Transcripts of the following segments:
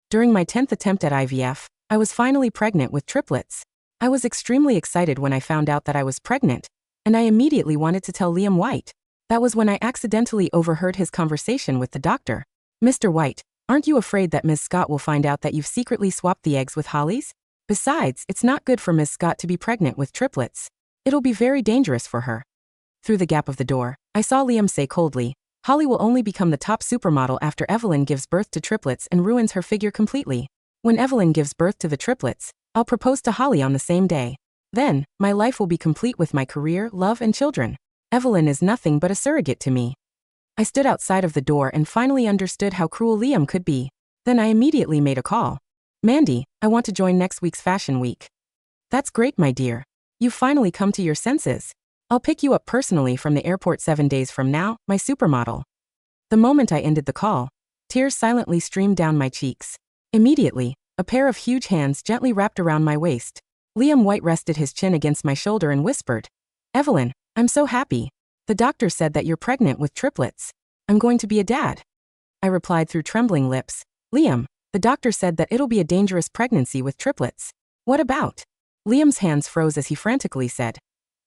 During my 10th attempt at IVF, I was finally pregnant with triplets. I was extremely excited when I found out that I was pregnant, and I immediately wanted to tell Liam White. That was when I accidentally overheard his conversation with the doctor. "Mr. White, aren't you afraid that Ms. Scott will find out that you've secretly swapped the eggs with Holly's? Besides, it's not good for Ms. Scott to be pregnant with triplets. It'll be very dangerous for her." Through the gap of the door, I saw Liam say coldly, "Holly will only become the top supermodel after Evelyn gives birth to triplets and ruins her figure completely. When Evelyn gives birth to the triplets, I'll propose to Holly on the same day. Then, my life will be complete with my career, love, and children. Evelyn is nothing but a surrogate to me." I stood outside of the door and finally understood how cruel Liam could be. Then I immediately made a call. "Mandy, I want to join next week's fashion week." "That's great, my dear. You've finally come to your senses. I'll pick you up personally from the airport 7 days from now, my supermodel." The moment I ended the call, tears silently streamed down my cheeks. Immediately, a pair of huge hands gently wrapped around my waist. Liam White rested his chin against my shoulder and whispered, "Evelyn, I'm so happy. The doctor said that you're pregnant with triplets. I'm going to be a dad." I replied through trembling lips, "Liam, the doctor said that it'll be a dangerous pregnancy with triplets. What about?" Liam's hands froze as he frantically said,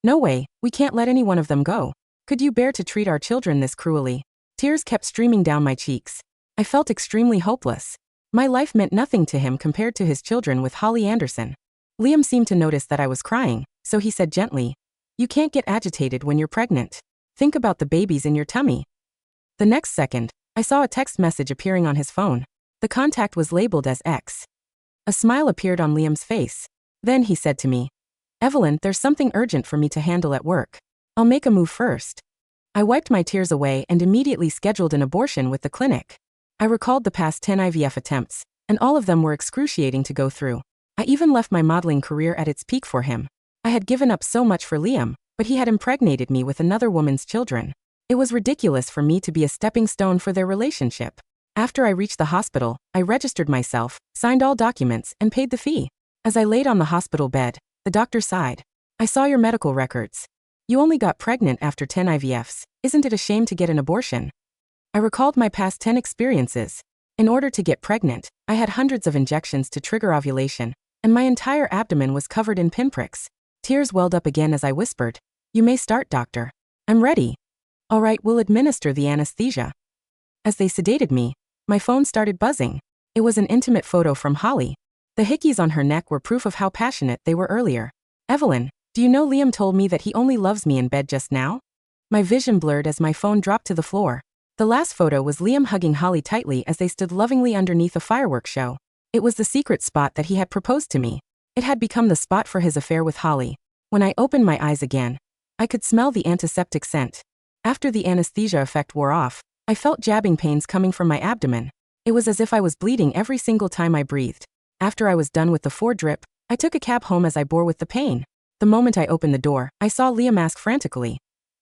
"No way, we can't let any one of them go. Could you bear to treat our children this cruelly?" Tears kept streaming down my cheeks. I felt extremely hopeless. My life meant nothing to him compared to his children with Holly Anderson. Liam seemed to notice that I was crying, so he said gently, "You can't get agitated when you're pregnant. Think about the babies in your tummy." The next second, I saw a text message appearing on his phone. The contact was labeled as X. A smile appeared on Liam's face. Then he said to me, "Evelyn, there's something urgent for me to handle at work. I'll make a move first." I wiped my tears away and immediately scheduled an abortion with the clinic. I recalled the past 10 IVF attempts, and all of them were excruciating to go through. I even left my modeling career at its peak for him. I had given up so much for Liam, but he had impregnated me with another woman's children. It was ridiculous for me to be a stepping stone for their relationship. After I reached the hospital, I registered myself, signed all documents, and paid the fee. As I laid on the hospital bed, the doctor sighed. "I saw your medical records. You only got pregnant after 10 IVFs. Isn't it a shame to get an abortion?" I recalled my past 10 experiences. In order to get pregnant, I had hundreds of injections to trigger ovulation, and my entire abdomen was covered in pinpricks. Tears welled up again as I whispered, "You may start, doctor. I'm ready." "All right, we'll administer the anesthesia." As they sedated me, my phone started buzzing. It was an intimate photo from Holly. The hickeys on her neck were proof of how passionate they were earlier. "Evelyn, do you know Liam told me that he only loves me in bed just now?" My vision blurred as my phone dropped to the floor. The last photo was Liam hugging Holly tightly as they stood lovingly underneath a fireworks show. It was the secret spot that he had proposed to me. It had become the spot for his affair with Holly. When I opened my eyes again, I could smell the antiseptic scent. After the anesthesia effect wore off, I felt jabbing pains coming from my abdomen. It was as if I was bleeding every single time I breathed. After I was done with the 4-drip, I took a cab home as I bore with the pain. The moment I opened the door, I saw Liam ask frantically,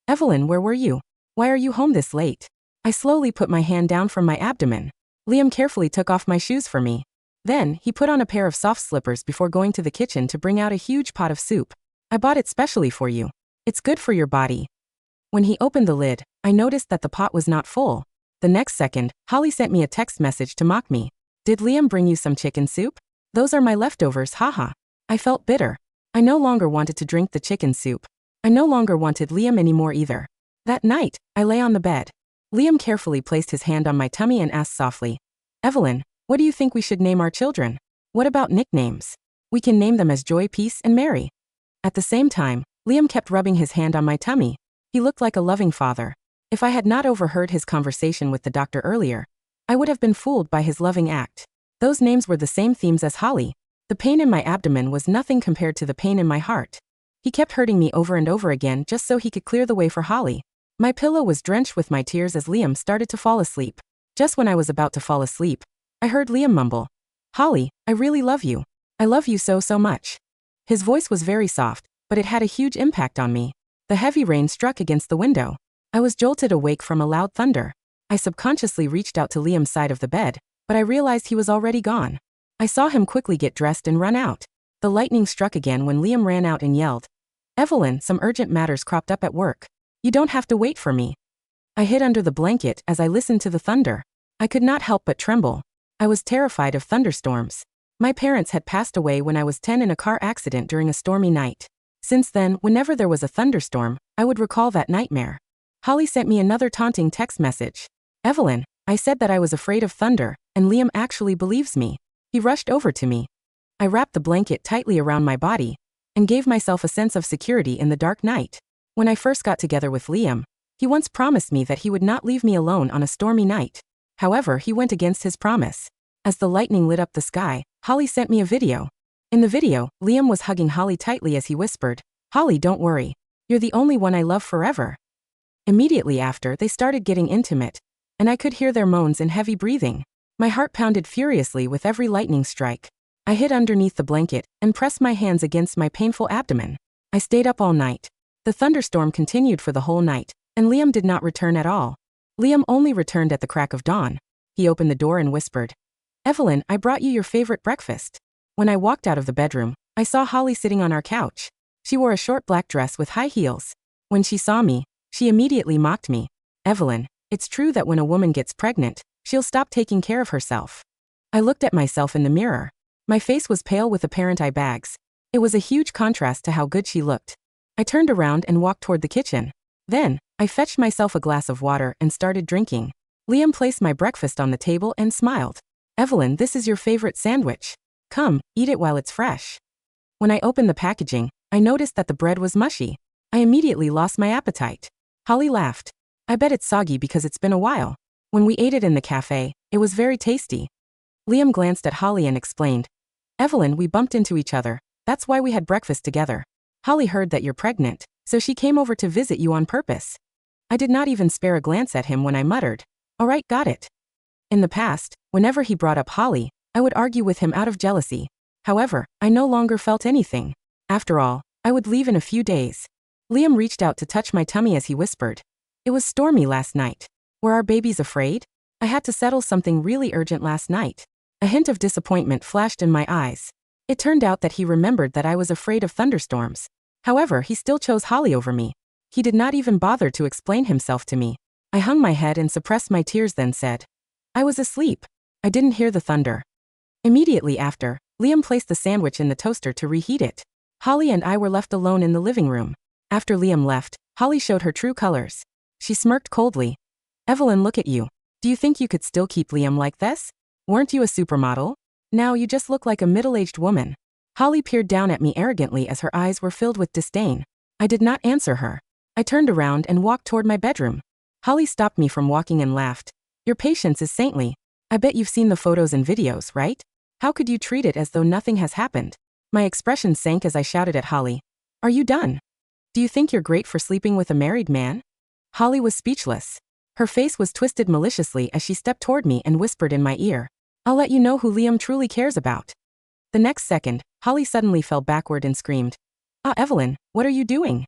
"Evelyn, where were you? Why are you home this late?" I slowly put my hand down from my abdomen. Liam carefully took off my shoes for me. Then, he put on a pair of soft slippers before going to the kitchen to bring out a huge pot of soup. "I bought it specially for you. It's good for your body." When he opened the lid, I noticed that the pot was not full. The next second, Holly sent me a text message to mock me. "Did Liam bring you some chicken soup? Those are my leftovers, haha." I felt bitter. I no longer wanted to drink the chicken soup. I no longer wanted Liam anymore either. That night, I lay on the bed. Liam carefully placed his hand on my tummy and asked softly, "Evelyn, what do you think we should name our children? What about nicknames? We can name them as Joy, Peace, and Mary." At the same time, Liam kept rubbing his hand on my tummy. He looked like a loving father. If I had not overheard his conversation with the doctor earlier, I would have been fooled by his loving act. Those names were the same themes as Holly. The pain in my abdomen was nothing compared to the pain in my heart. He kept hurting me over and over again just so he could clear the way for Holly. My pillow was drenched with my tears as Liam started to fall asleep. Just when I was about to fall asleep, I heard Liam mumble, "Holly, I really love you. I love you so, so much." His voice was very soft, but it had a huge impact on me. The heavy rain struck against the window. I was jolted awake from a loud thunder. I subconsciously reached out to Liam's side of the bed, but I realized he was already gone. I saw him quickly get dressed and run out. The lightning struck again when Liam ran out and yelled, "Evelyn, some urgent matters cropped up at work. You don't have to wait for me." I hid under the blanket as I listened to the thunder. I could not help but tremble. I was terrified of thunderstorms. My parents had passed away when I was 10 in a car accident during a stormy night. Since then, whenever there was a thunderstorm, I would recall that nightmare. Holly sent me another taunting text message. Evelyn, I said that I was afraid of thunder, and Liam actually believes me. He rushed over to me. I wrapped the blanket tightly around my body and gave myself a sense of security in the dark night. When I first got together with Liam, he once promised me that he would not leave me alone on a stormy night. However, he went against his promise. As the lightning lit up the sky, Holly sent me a video. In the video, Liam was hugging Holly tightly as he whispered, "Holly, don't worry. You're the only one I love forever." Immediately after, they started getting intimate, and I could hear their moans and heavy breathing. My heart pounded furiously with every lightning strike. I hid underneath the blanket and pressed my hands against my painful abdomen. I stayed up all night. The thunderstorm continued for the whole night, and Liam did not return at all. Liam only returned at the crack of dawn. He opened the door and whispered, "Evelyn, I brought you your favorite breakfast." When I walked out of the bedroom, I saw Holly sitting on our couch. She wore a short black dress with high heels. When she saw me, she immediately mocked me. "Evelyn, it's true that when a woman gets pregnant, she'll stop taking care of herself." I looked at myself in the mirror. My face was pale with apparent eye bags. It was a huge contrast to how good she looked. I turned around and walked toward the kitchen. Then, I fetched myself a glass of water and started drinking. Liam placed my breakfast on the table and smiled. "Evelyn, this is your favorite sandwich. Come, eat it while it's fresh." When I opened the packaging, I noticed that the bread was mushy. I immediately lost my appetite. Holly laughed. "I bet it's soggy because it's been a while. When we ate it in the cafe, it was very tasty." Liam glanced at Holly and explained, "Evelyn, we bumped into each other. That's why we had breakfast together. Holly heard that you're pregnant, so she came over to visit you on purpose." I did not even spare a glance at him when I muttered, "All right, got it." In the past, whenever he brought up Holly, I would argue with him out of jealousy. However, I no longer felt anything. After all, I would leave in a few days. Liam reached out to touch my tummy as he whispered, "It was stormy last night. Were our babies afraid? I had to settle something really urgent last night." A hint of disappointment flashed in my eyes. It turned out that he remembered that I was afraid of thunderstorms. However, he still chose Holly over me. He did not even bother to explain himself to me. I hung my head and suppressed my tears, then said, "I was asleep. I didn't hear the thunder." Immediately after, Liam placed the sandwich in the toaster to reheat it. Holly and I were left alone in the living room. After Liam left, Holly showed her true colors. She smirked coldly. "Evelyn, look at you. Do you think you could still keep Liam like this? Weren't you a supermodel? Now you just look like a middle-aged woman." Holly peered down at me arrogantly as her eyes were filled with disdain. I did not answer her. I turned around and walked toward my bedroom. Holly stopped me from walking and laughed. "Your patience is saintly. I bet you've seen the photos and videos, right? How could you treat it as though nothing has happened?" My expression sank as I shouted at Holly, "Are you done? Do you think you're great for sleeping with a married man?" Holly was speechless. Her face was twisted maliciously as she stepped toward me and whispered in my ear, "I'll let you know who Liam truly cares about." The next second, Holly suddenly fell backward and screamed, "Ah, Evelyn, what are you doing?"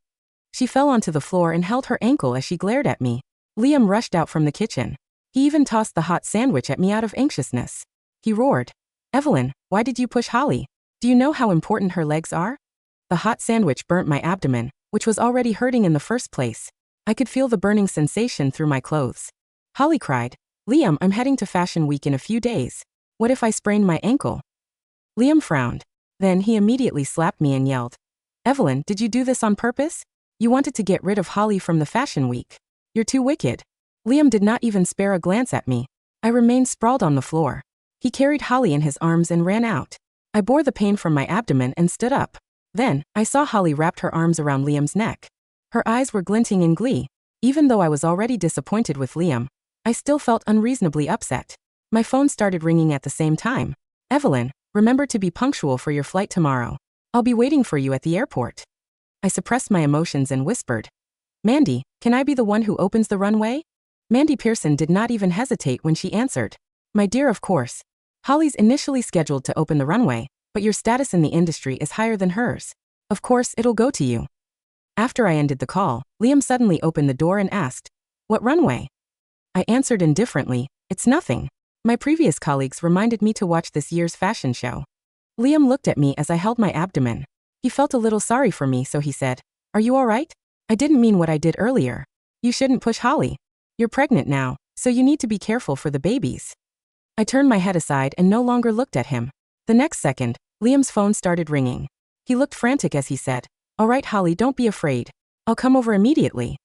She fell onto the floor and held her ankle as she glared at me. Liam rushed out from the kitchen. He even tossed the hot sandwich at me out of anxiousness. He roared, "Evelyn, why did you push Holly? Do you know how important her legs are?" The hot sandwich burnt my abdomen, which was already hurting in the first place. I could feel the burning sensation through my clothes. Holly cried, "Liam, I'm heading to Fashion Week in a few days. What if I sprained my ankle?" Liam frowned. Then he immediately slapped me and yelled, "Evelyn, did you do this on purpose? You wanted to get rid of Holly from the Fashion Week. You're too wicked." Liam did not even spare a glance at me. I remained sprawled on the floor. He carried Holly in his arms and ran out. I bore the pain from my abdomen and stood up. Then, I saw Holly wrapped her arms around Liam's neck. Her eyes were glinting in glee. Even though I was already disappointed with Liam, I still felt unreasonably upset. My phone started ringing at the same time. "Evelyn, remember to be punctual for your flight tomorrow. I'll be waiting for you at the airport." I suppressed my emotions and whispered, "Mandy, can I be the one who opens the runway?" Mandy Pearson did not even hesitate when she answered, "My dear, of course. Holly's initially scheduled to open the runway, but your status in the industry is higher than hers. Of course, it'll go to you." After I ended the call, Liam suddenly opened the door and asked, "What runway?" I answered indifferently, "It's nothing. My previous colleagues reminded me to watch this year's fashion show." Liam looked at me as I held my abdomen. He felt a little sorry for me, so he said, "Are you all right? I didn't mean what I did earlier. You shouldn't push Holly. You're pregnant now, so you need to be careful for the babies." I turned my head aside and no longer looked at him. The next second, Liam's phone started ringing. He looked frantic as he said, "All right, Holly, don't be afraid. I'll come over immediately."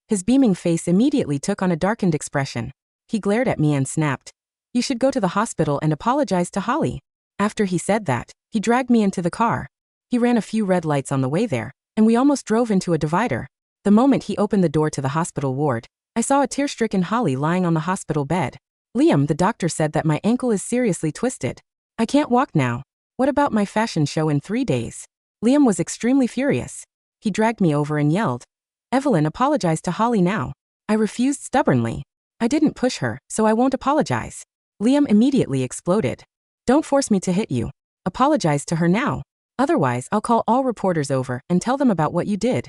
His beaming face immediately took on a darkened expression. He glared at me and snapped, "You should go to the hospital and apologize to Holly." After he said that, he dragged me into the car. He ran a few red lights on the way there, and we almost drove into a divider. The moment he opened the door to the hospital ward, I saw a tear-stricken Holly lying on the hospital bed. "Liam, the doctor said that my ankle is seriously twisted. I can't walk now. What about my fashion show in 3 days?" Liam was extremely furious. He dragged me over and yelled, "Evelyn, apologize to Holly now." I refused stubbornly. "I didn't push her, so I won't apologize." Liam immediately exploded. "Don't force me to hit you. Apologize to her now. Otherwise, I'll call all reporters over and tell them about what you did."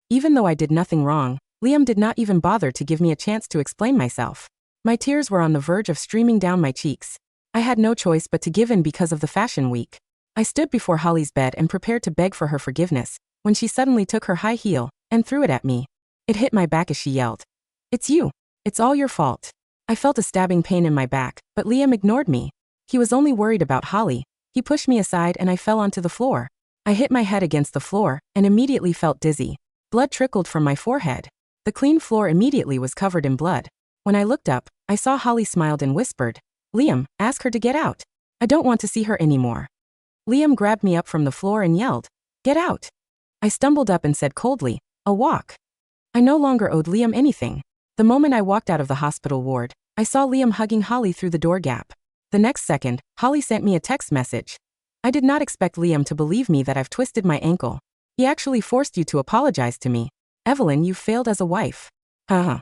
Even though I did nothing wrong, Liam did not even bother to give me a chance to explain myself. My tears were on the verge of streaming down my cheeks. I had no choice but to give in because of the fashion week. I stood before Holly's bed and prepared to beg for her forgiveness, when she suddenly took her high heel and threw it at me. It hit my back as she yelled, "It's you. It's all your fault." I felt a stabbing pain in my back, but Liam ignored me. He was only worried about Holly. He pushed me aside and I fell onto the floor. I hit my head against the floor and immediately felt dizzy. Blood trickled from my forehead. The clean floor immediately was covered in blood. When I looked up, I saw Holly smiled and whispered, "Liam, ask her to get out. I don't want to see her anymore." Liam grabbed me up from the floor and yelled, "Get out." I stumbled up and said coldly, "I'll walk." I no longer owed Liam anything. The moment I walked out of the hospital ward, I saw Liam hugging Holly through the door gap. The next second, Holly sent me a text message. "I did not expect Liam to believe me that I've twisted my ankle. He actually forced you to apologize to me. Evelyn, you've failed as a wife." Haha.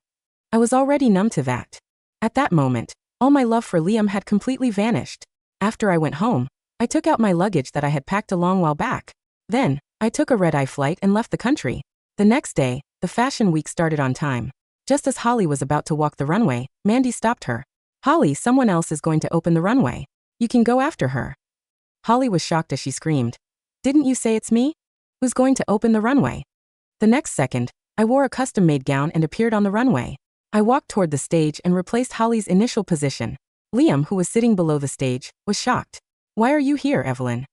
I was already numb to that. At that moment, all my love for Liam had completely vanished. After I went home, I took out my luggage that I had packed a long while back. Then, I took a red-eye flight and left the country. The next day, the fashion week started on time. Just as Holly was about to walk the runway, Mandy stopped her. "Holly, someone else is going to open the runway. You can go after her." Holly was shocked as she screamed, "Didn't you say it's me? Who's going to open the runway?" The next second, I wore a custom-made gown and appeared on the runway. I walked toward the stage and replaced Holly's initial position. Liam, who was sitting below the stage, was shocked. "Why are you here, Evelyn?"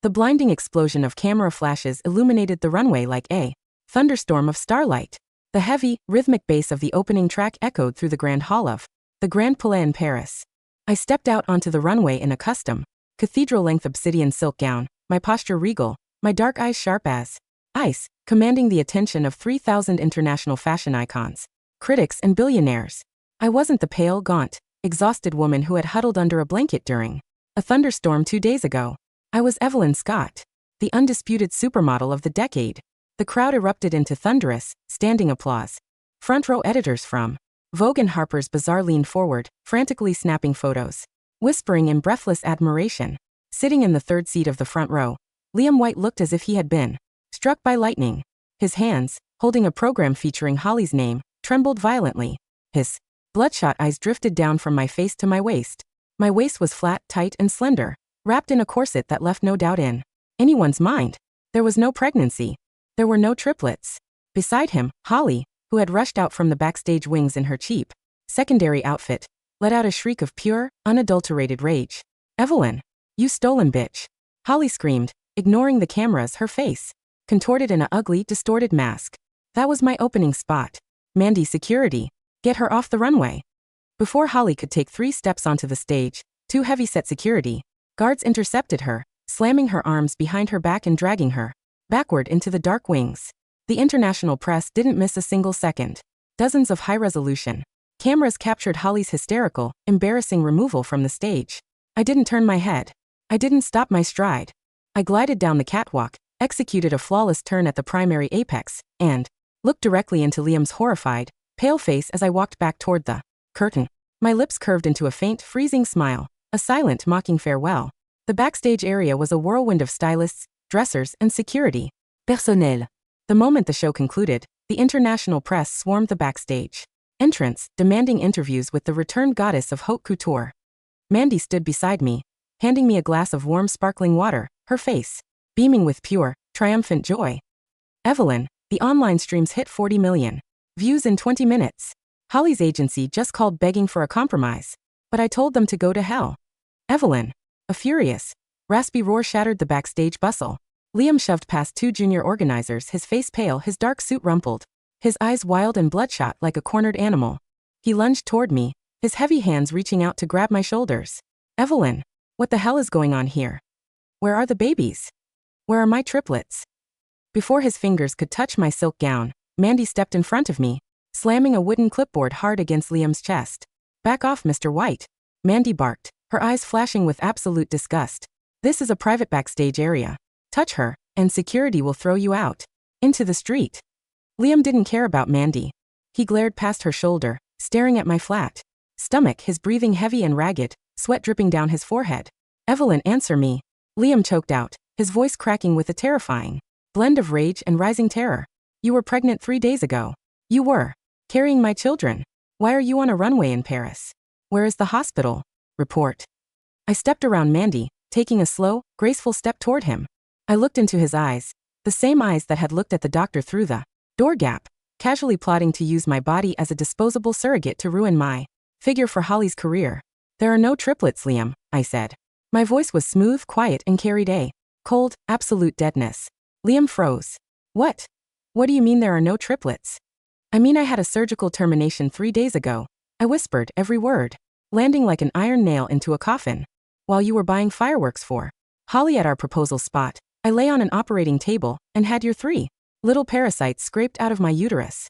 The blinding explosion of camera flashes illuminated the runway like a thunderstorm of starlight. The heavy, rhythmic bass of the opening track echoed through the Grand Hall of the Grand Palais in Paris. I stepped out onto the runway in a custom, cathedral-length obsidian silk gown, my posture regal, my dark eyes sharp as ice, commanding the attention of 3,000 international fashion icons, critics and billionaires. I wasn't the pale, gaunt, exhausted woman who had huddled under a blanket during a thunderstorm 2 days ago. I was Evelyn Scott, the undisputed supermodel of the decade. The crowd erupted into thunderous, standing applause. Front row editors from Vogue and Harper's Bazaar leaned forward, frantically snapping photos, whispering in breathless admiration. Sitting in the third seat of the front row, Liam White looked as if he had been struck by lightning. His hands, holding a program featuring Holly's name, trembled violently. His bloodshot eyes drifted down from my face to my waist. My waist was flat, tight, and slender, wrapped in a corset that left no doubt in anyone's mind. There was no pregnancy. There were no triplets. Beside him, Holly, who had rushed out from the backstage wings in her cheap, secondary outfit, let out a shriek of pure, unadulterated rage. "Evelyn, you stolen bitch." Holly screamed, ignoring the cameras, her face contorted in an ugly, distorted mask. That was my opening spot. "Mandy, security. Get her off the runway." Before Holly could take 3 steps onto the stage, 2 heavy-set security guards intercepted her, slamming her arms behind her back and dragging her backward into the dark wings. The international press didn't miss a single second. Dozens of high-resolution cameras captured Holly's hysterical, embarrassing removal from the stage. I didn't turn my head. I didn't stop my stride. I glided down the catwalk, executed a flawless turn at the primary apex, and looked directly into Liam's horrified, pale face as I walked back toward the curtain. My lips curved into a faint, freezing smile, a silent, mocking farewell. The backstage area was a whirlwind of stylists, dressers, and security personnel. The moment the show concluded, the international press swarmed the backstage entrance, demanding interviews with the returned goddess of haute couture. Mandy stood beside me, handing me a glass of warm, sparkling water, her face beaming with pure, triumphant joy. "Evelyn, the online streams hit 40 million views in 20 minutes. Holly's agency just called begging for a compromise. But I told them to go to hell. Evelyn. A furious, raspy roar shattered the backstage bustle. Liam shoved past two junior organizers, his face pale, his dark suit rumpled, his eyes wild and bloodshot like a cornered animal. He lunged toward me, his heavy hands reaching out to grab my shoulders. Evelyn. What the hell is going on here? Where are the babies? Where are my triplets? Before his fingers could touch my silk gown, Mandy stepped in front of me, slamming a wooden clipboard hard against Liam's chest. Back off, Mr. White. Mandy barked, her eyes flashing with absolute disgust. This is a private backstage area. Touch her, and security will throw you out. Into the street. Liam didn't care about Mandy. He glared past her shoulder, staring at my flat stomach, his breathing heavy and ragged, sweat dripping down his forehead. Evelyn, answer me. Liam choked out, his voice cracking with a terrifying blend of rage and rising terror. You were pregnant 3 days ago. You were carrying my children. Why are you on a runway in Paris? Where is the hospital? Report. I stepped around Mandy, taking a slow, graceful step toward him. I looked into his eyes, the same eyes that had looked at the doctor through the door gap, casually plotting to use my body as a disposable surrogate to ruin my figure for Holly's career. There are no triplets, Liam, I said. My voice was smooth, quiet, and carried a cold, absolute deadness. Liam froze. What? What do you mean there are no triplets? I mean I had a surgical termination 3 days ago. I whispered every word, landing like an iron nail into a coffin. While you were buying fireworks for Holly at our proposal spot, I lay on an operating table and had your 3 little parasites scraped out of my uterus.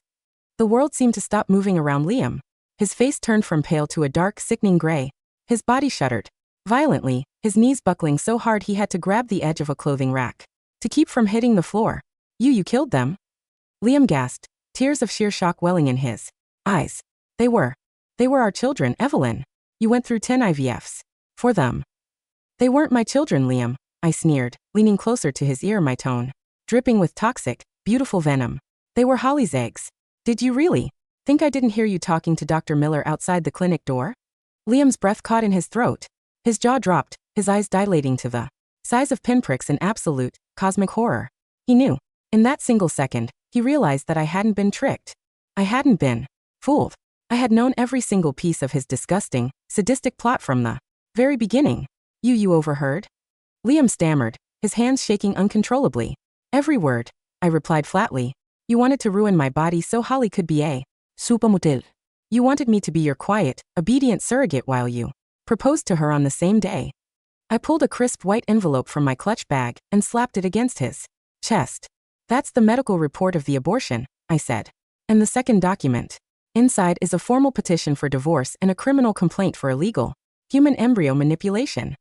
The world seemed to stop moving around Liam. His face turned from pale to a dark, sickening gray. His body shuddered violently, his knees buckling so hard he had to grab the edge of a clothing rack to keep from hitting the floor. You killed them? Liam gasped, tears of sheer shock welling in his eyes. They were our children, Evelyn. You went through 10 IVFs. For them. They weren't my children, Liam, I sneered, leaning closer to his ear, my tone dripping with toxic, beautiful venom. They were Holly's eggs. Did you really think I didn't hear you talking to Dr. Miller outside the clinic door? Liam's breath caught in his throat. His jaw dropped, his eyes dilating to the size of pinpricks in absolute, cosmic horror. He knew. In that single second, he realized that I hadn't been tricked. I hadn't been fooled. I had known every single piece of his disgusting, sadistic plot from the very beginning. You overheard? Liam stammered, his hands shaking uncontrollably. Every word, I replied flatly. You wanted to ruin my body so Holly could be a supermodel. You wanted me to be your quiet, obedient surrogate while you proposed to her on the same day. I pulled a crisp white envelope from my clutch bag and slapped it against his chest. That's the medical report of the abortion, I said. And the second document. Inside is a formal petition for divorce and a criminal complaint for illegal human embryo manipulation.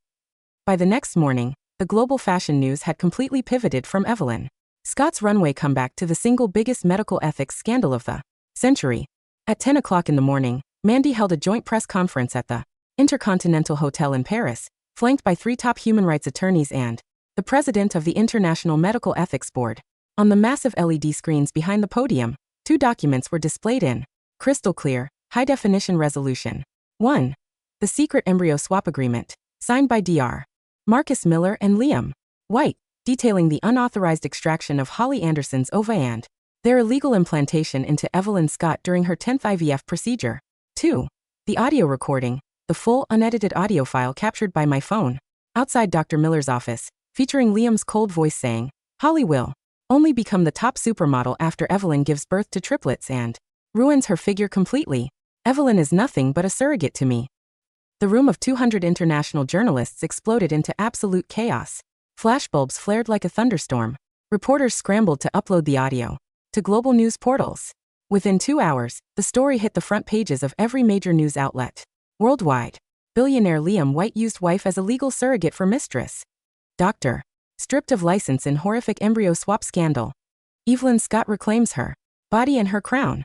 By the next morning, the global fashion news had completely pivoted from Evelyn Scott's runway comeback to the single biggest medical ethics scandal of the century. At 10 o'clock in the morning, Mandy held a joint press conference at the Intercontinental Hotel in Paris, flanked by 3 top human rights attorneys and the president of the International Medical Ethics Board. On the massive LED screens behind the podium, 2 documents were displayed in crystal clear, high-definition resolution. 1. The secret embryo swap agreement, signed by Dr. Marcus Miller and Liam White, detailing the unauthorized extraction of Holly Anderson's ova and their illegal implantation into Evelyn Scott during her 10th IVF procedure. 2. The audio recording, the full, unedited audio file captured by my phone, outside Dr. Miller's office, featuring Liam's cold voice saying, Holly will only become the top supermodel after Evelyn gives birth to triplets and ruins her figure completely. Evelyn is nothing but a surrogate to me. The room of 200 international journalists exploded into absolute chaos. Flashbulbs flared like a thunderstorm. Reporters scrambled to upload the audio to global news portals. Within 2 hours, the story hit the front pages of every major news outlet worldwide. Billionaire Liam White used wife as a legal surrogate for mistress. Doctor stripped of license in horrific embryo swap scandal. Evelyn Scott reclaims her body and her crown.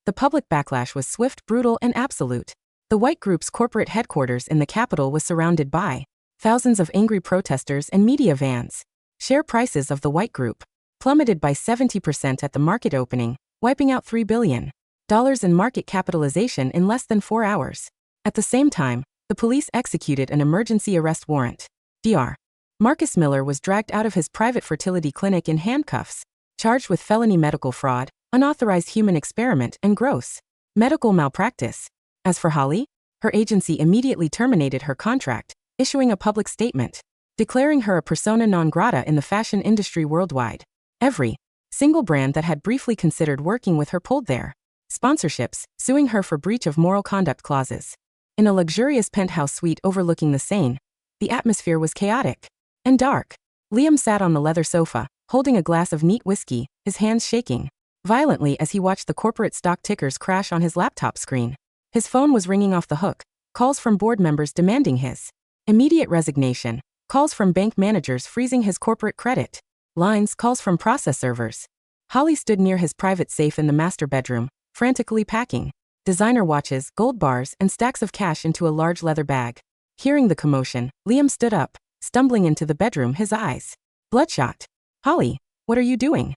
The public backlash was swift, brutal, and absolute. The White Group's corporate headquarters in the capital was surrounded by thousands of angry protesters and media vans. Share prices of the White Group plummeted by 70% at the market opening, wiping out $3 billion in market capitalization in less than 4 hours. At the same time, the police executed an emergency arrest warrant. Dr. Marcus Miller was dragged out of his private fertility clinic in handcuffs, charged with felony medical fraud, unauthorized human experiment, and gross medical malpractice. As for Holly, Her agency immediately terminated her contract, issuing a public statement, declaring her a persona non grata in the fashion industry worldwide. Every single brand that had briefly considered working with her pulled their sponsorships, suing her for breach of moral conduct clauses. In a luxurious penthouse suite overlooking the Seine, the atmosphere was chaotic and dark. Liam sat on the leather sofa, holding a glass of neat whiskey, his hands shaking violently as he watched the corporate stock tickers crash on his laptop screen. His phone was ringing off the hook, calls from board members demanding his immediate resignation, calls from bank managers freezing his corporate credit lines, calls from process servers. Holly stood near his private safe in the master bedroom, frantically packing designer watches, gold bars, and stacks of cash into a large leather bag. Hearing the commotion, Liam stood up, stumbling into the bedroom, his eyes bloodshot. "Holly, what are you doing?"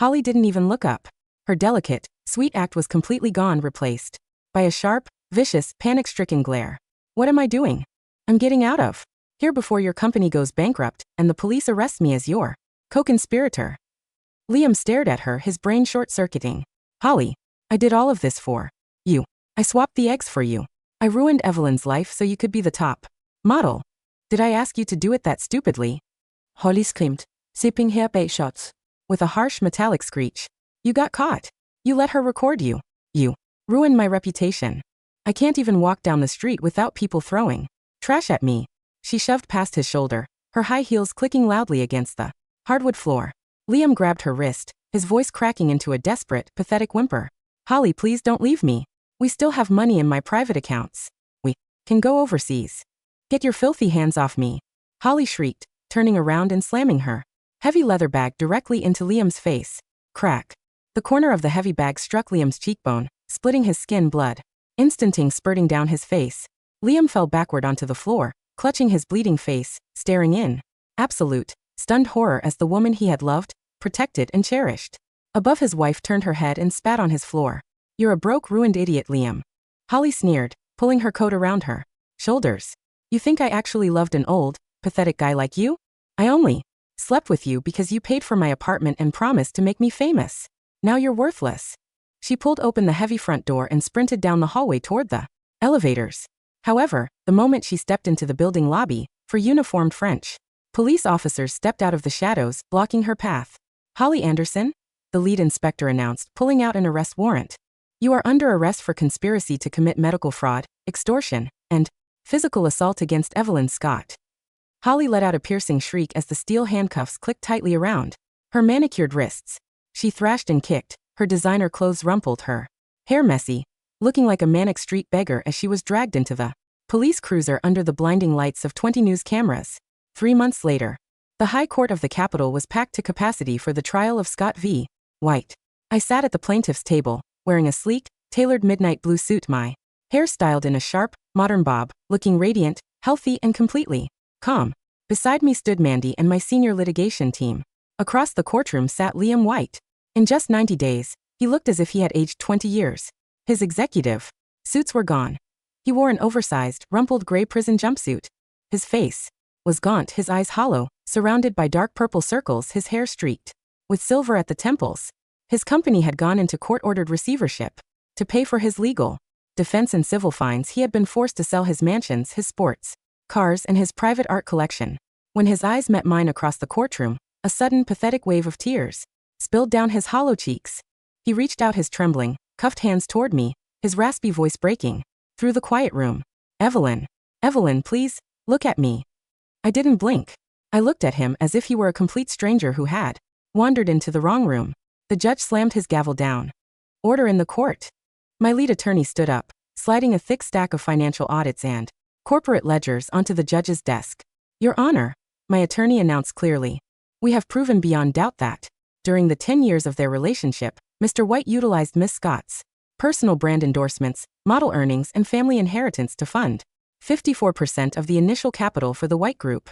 Holly didn't even look up. Her delicate, sweet act was completely gone, replaced by a sharp, vicious, panic-stricken glare. "What am I doing? I'm getting out of here before your company goes bankrupt and the police arrest me as your co-conspirator." Liam stared at her, his brain short-circuiting. "Holly, I did all of this for you. I swapped the eggs for you. I ruined Evelyn's life so you could be the top model. Did I ask you to do it that stupidly?" Holly screamed, sipping her bait shots. With a harsh metallic screech. "You got caught. You let her record you. You ruined my reputation. I can't even walk down the street without people throwing trash at me." She shoved past his shoulder, her high heels clicking loudly against the hardwood floor. Liam grabbed her wrist, his voice cracking into a desperate, pathetic whimper. "Holly, please don't leave me. We still have money in my private accounts. We can go overseas. Get your filthy hands off me." Holly shrieked, turning around and slamming her heavy leather bag directly into Liam's face. Crack. The corner of the heavy bag struck Liam's cheekbone, splitting his skin, blood instanting spurting down his face. Liam fell backward onto the floor, clutching his bleeding face, staring in absolute, stunned horror as the woman he had loved, protected, and cherished above his wife turned her head and spat on his floor. "You're a broke, ruined idiot, Liam." Holly sneered, pulling her coat around her shoulders. "You think I actually loved an old, pathetic guy like you? I only slept with you because you paid for my apartment and promised to make me famous. Now you're worthless." She pulled open the heavy front door and sprinted down the hallway toward the elevators. However, the moment she stepped into the building lobby, for uniformed French police officers stepped out of the shadows, blocking her path. "Holly Anderson?" the lead inspector announced, pulling out an arrest warrant. "You are under arrest for conspiracy to commit medical fraud, extortion, and physical assault against Evelyn Scott." Holly let out a piercing shriek as the steel handcuffs clicked tightly around her manicured wrists. She thrashed and kicked, her designer clothes rumpled, her hair messy, looking like a manic street beggar as she was dragged into the police cruiser under the blinding lights of 20 news cameras. 3 months later, the High Court of the Capitol was packed to capacity for the trial of Scott v. White. I sat at the plaintiff's table, wearing a sleek, tailored midnight blue suit, my hair styled in a sharp, modern bob, looking radiant, healthy, and completely calm. Beside me stood Mandy and my senior litigation team. Across the courtroom sat Liam White. In just 90 days, he looked as if he had aged 20 years. His executive suits were gone. He wore an oversized, rumpled gray prison jumpsuit. His face was gaunt, his eyes hollow, surrounded by dark purple circles, his hair streaked with silver at the temples. His company had gone into court-ordered receivership. To pay for his legal defense and civil fines, he had been forced to sell his mansions, his sports cars, and his private art collection. When his eyes met mine across the courtroom, a sudden, pathetic wave of tears spilled down his hollow cheeks. He reached out his trembling, cuffed hands toward me, his raspy voice breaking through the quiet room. "Evelyn, Evelyn, please, look at me." I didn't blink. I looked at him as if he were a complete stranger who had wandered into the wrong room. The judge slammed his gavel down. "Order in the court." My lead attorney stood up, sliding a thick stack of financial audits and corporate ledgers onto the judge's desk. "Your Honor," my attorney announced clearly, "we have proven beyond doubt that, during the 10 years of their relationship, Mr. White utilized Miss Scott's personal brand endorsements, model earnings, and family inheritance to fund 54% of the initial capital for the White Group.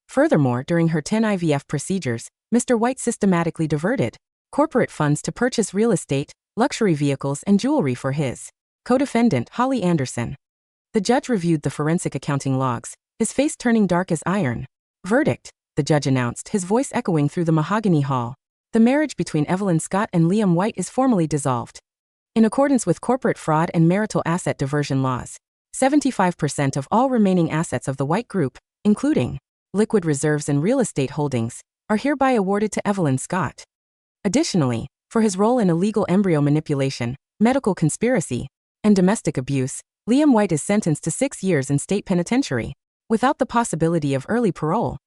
Furthermore, during her 10 IVF procedures, Mr. White systematically diverted corporate funds to purchase real estate, luxury vehicles, and jewelry for his co-defendant, Holly Anderson." The judge reviewed the forensic accounting logs, his face turning dark as iron. "Verdict," the judge announced, his voice echoing through the mahogany hall. "The marriage between Evelyn Scott and Liam White is formally dissolved. In accordance with corporate fraud and marital asset diversion laws, 75% of all remaining assets of the White Group, including liquid reserves and real estate holdings, are hereby awarded to Evelyn Scott. Additionally, for his role in illegal embryo manipulation, medical conspiracy, and domestic abuse, Liam White is sentenced to 6 years in state penitentiary, without the possibility of early parole.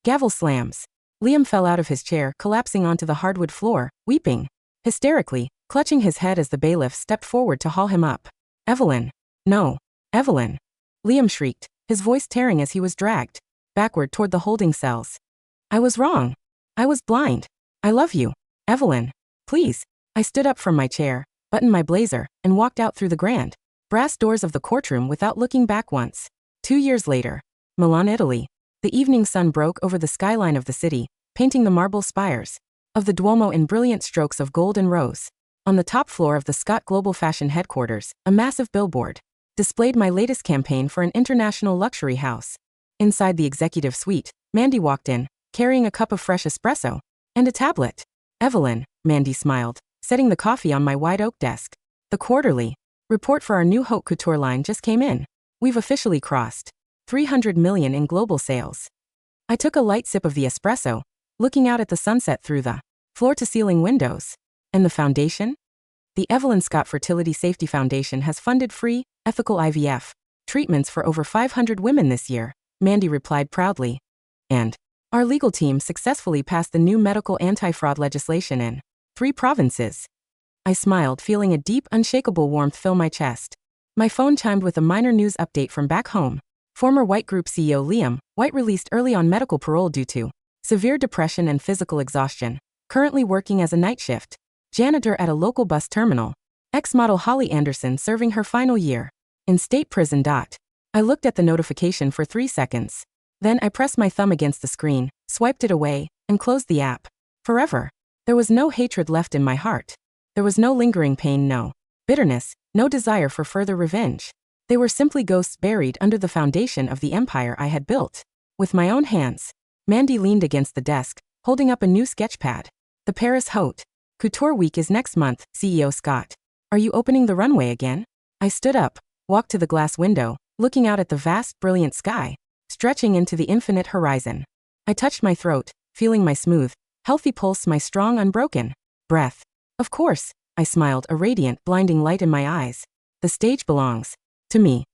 Gavel slams. Liam fell out of his chair, collapsing onto the hardwood floor, weeping hysterically, clutching his head as the bailiff stepped forward to haul him up. Evelyn. No. Evelyn. Liam shrieked, his voice tearing as he was dragged backward toward the holding cells. I was wrong. I was blind. I love you, Evelyn. Please. I stood up from my chair, buttoned my blazer, and walked out through the grand brass doors of the courtroom without looking back once. 2 years later. Milan, Italy. The evening sun broke over the skyline of the city, painting the marble spires of the Duomo in brilliant strokes of gold and rose. On the top floor of the Scott Global Fashion headquarters, a massive billboard displayed my latest campaign for an international luxury house. Inside the executive suite, Mandy walked in, carrying a cup of fresh espresso and a tablet. Evelyn, Mandy smiled, setting the coffee on my wide oak desk. The quarterly report for our new haute couture line just came in. We've officially crossed 300 million in global sales. I took a light sip of the espresso, looking out at the sunset through the floor-to-ceiling windows. And the foundation? The Evelyn Scott Fertility Safety Foundation has funded free, ethical IVF treatments for over 500 women this year, Mandy replied proudly. And our legal team successfully passed the new medical anti-fraud legislation in 3 provinces. I smiled, feeling a deep, unshakable warmth fill my chest. My phone chimed with a minor news update from back home. Former White Group CEO Liam White released early on medical parole due to severe depression and physical exhaustion, currently working as a night shift janitor at a local bus terminal. Ex-model Holly Anderson serving her final year in state prison. I looked at the notification for 3 seconds. Then I pressed my thumb against the screen, swiped it away, and closed the app. Forever. There was no hatred left in my heart. There was no lingering pain, no bitterness, no desire for further revenge. They were simply ghosts buried under the foundation of the empire I had built with my own hands. Mandy leaned against the desk, holding up a new sketchpad. The Paris Haute Couture Week is next month, CEO Scott. Are you opening the runway again? I stood up, walked to the glass window, looking out at the vast, brilliant sky, stretching into the infinite horizon. I touched my throat, feeling my smooth, healthy pulse, my strong, unbroken breath. Of course, I smiled, a radiant, blinding light in my eyes. The stage belongs to me.